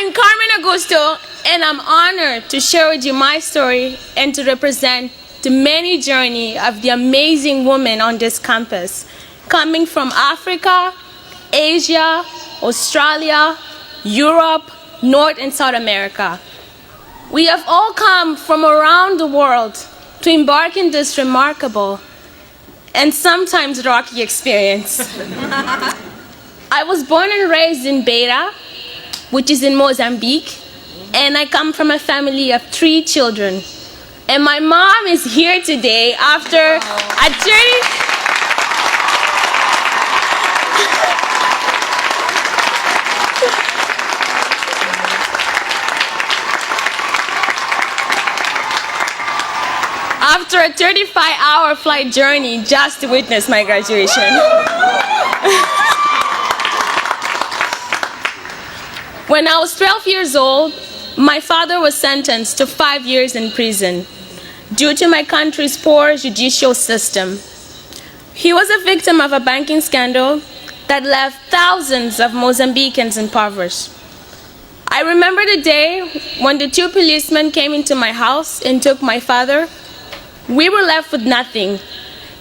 I'm Carmen Augusto, and I'm honored to share with you my story and to represent the many journey of the amazing women on this campus, coming from Africa, Asia, Australia, Europe, North and South America. We have all come from around the world to embark in this remarkable and sometimes rocky experience. I was born and raised in Beira, which is in Mozambique, and I come from a family of 3 children. And my mom is here today after a journey. After a 35-hour flight journey just to witness my graduation. When I was 12 years old, my father was sentenced to 5 years in prison due to my country's poor judicial system. He was a victim of a banking scandal that left thousands of Mozambicans impoverished. I remember the day when the 2 policemen came into my house and took my father. We were left with nothing.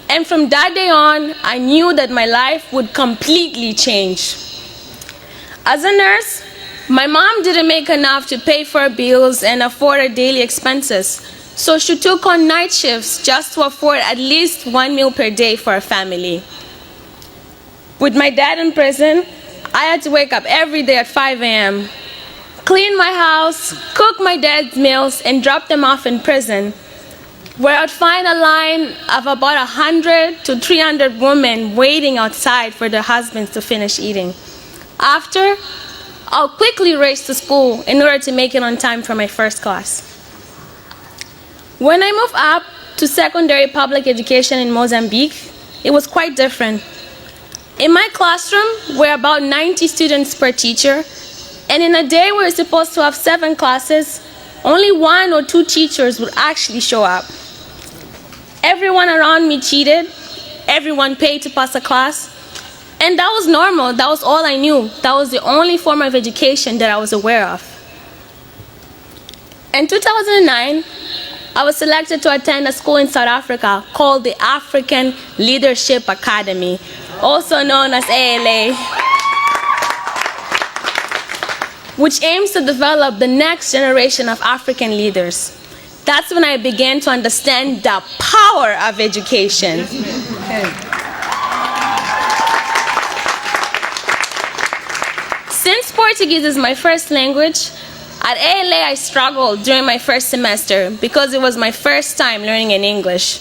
And from that day on, I knew that my life would completely change. As a nurse, my mom didn't make enough to pay for her bills and afford her daily expenses, so she took on night shifts just to afford at least 1 meal per day for her family. With my dad in prison, I had to wake up every day at 5 a.m., clean my house, cook my dad's meals, and drop them off in prison, where I'd find a line of about 100 to 300 women waiting outside for their husbands to finish eating. After, I'll quickly race to school in order to make it on time for my first class. When I moved up to secondary public education in Mozambique, it was quite different. In my classroom, we're about 90 students per teacher, and in a day we're supposed to have 7 classes, only 1 or 2 teachers would actually show up. Everyone around me cheated, everyone paid to pass a class, and that was normal. That was all I knew. That was the only form of education that I was aware of. In 2009, I was selected to attend a school in South Africa called the African Leadership Academy, also known as ALA, which aims to develop the next generation of African leaders. That's when I began to understand the power of education. Since Portuguese is my first language, at ALA I struggled during my first semester because it was my first time learning in English.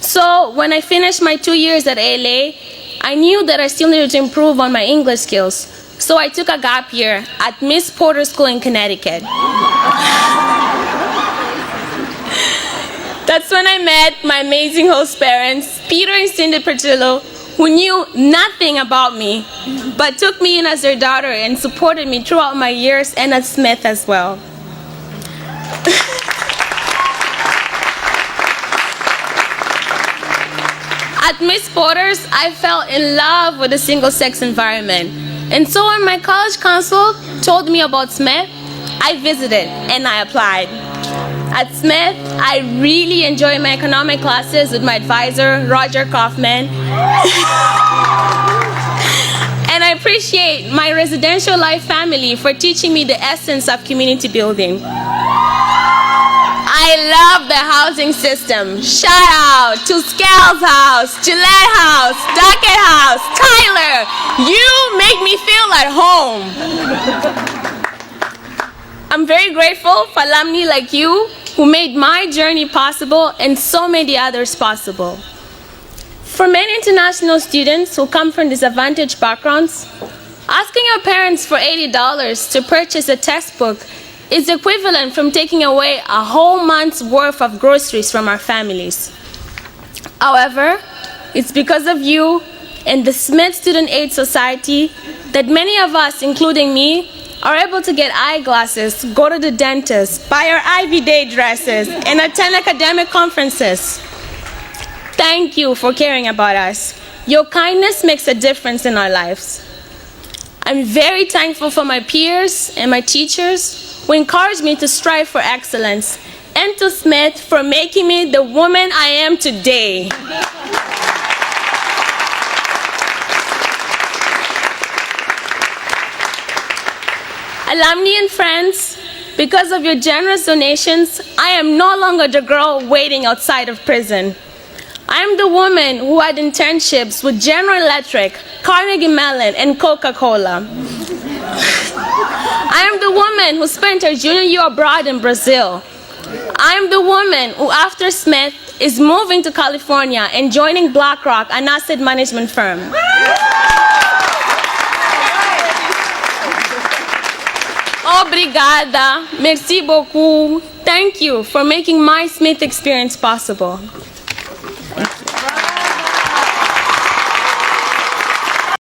So when I finished my 2 years at ALA, I knew that I still needed to improve on my English skills. So I took a gap year at Miss Porter School in Connecticut. That's when I met my amazing host parents, Peter and Cindy Pertillo, who knew nothing about me, but took me in as their daughter and supported me throughout my years, and at Smith as well. At Miss Porter's, I fell in love with the single-sex environment. And so when my college council told me about Smith, I visited and I applied. At Smith, I really enjoy my economic classes with my advisor, Roger Kaufman. And I appreciate my residential life family for teaching me the essence of community building. I love the housing system. Shout out to Scales House, Gillette House, Duckett House, Tyler. You make me feel at home. I'm very grateful for alumni like you who made my journey possible and so many others possible. For many international students who come from disadvantaged backgrounds, asking your parents for $80 to purchase a textbook is equivalent from taking away a whole month's worth of groceries from our families. However, it's because of you and the Smith Student Aid Society that many of us, including me, are able to get eyeglasses, go to the dentist, buy our Ivy Day dresses, and attend academic conferences. Thank you for caring about us. Your kindness makes a difference in our lives. I'm very thankful for my peers and my teachers who encouraged me to strive for excellence, and to Smith for making me the woman I am today. Alumni and friends, because of your generous donations, I am no longer the girl waiting outside of prison. I am the woman who had internships with General Electric, Carnegie Mellon, and Coca-Cola. I am the woman who spent her junior year abroad in Brazil. I am the woman who, after Smith, is moving to California and joining BlackRock, an asset management firm. Obrigada, merci beaucoup. Thank you for making my Smith experience possible.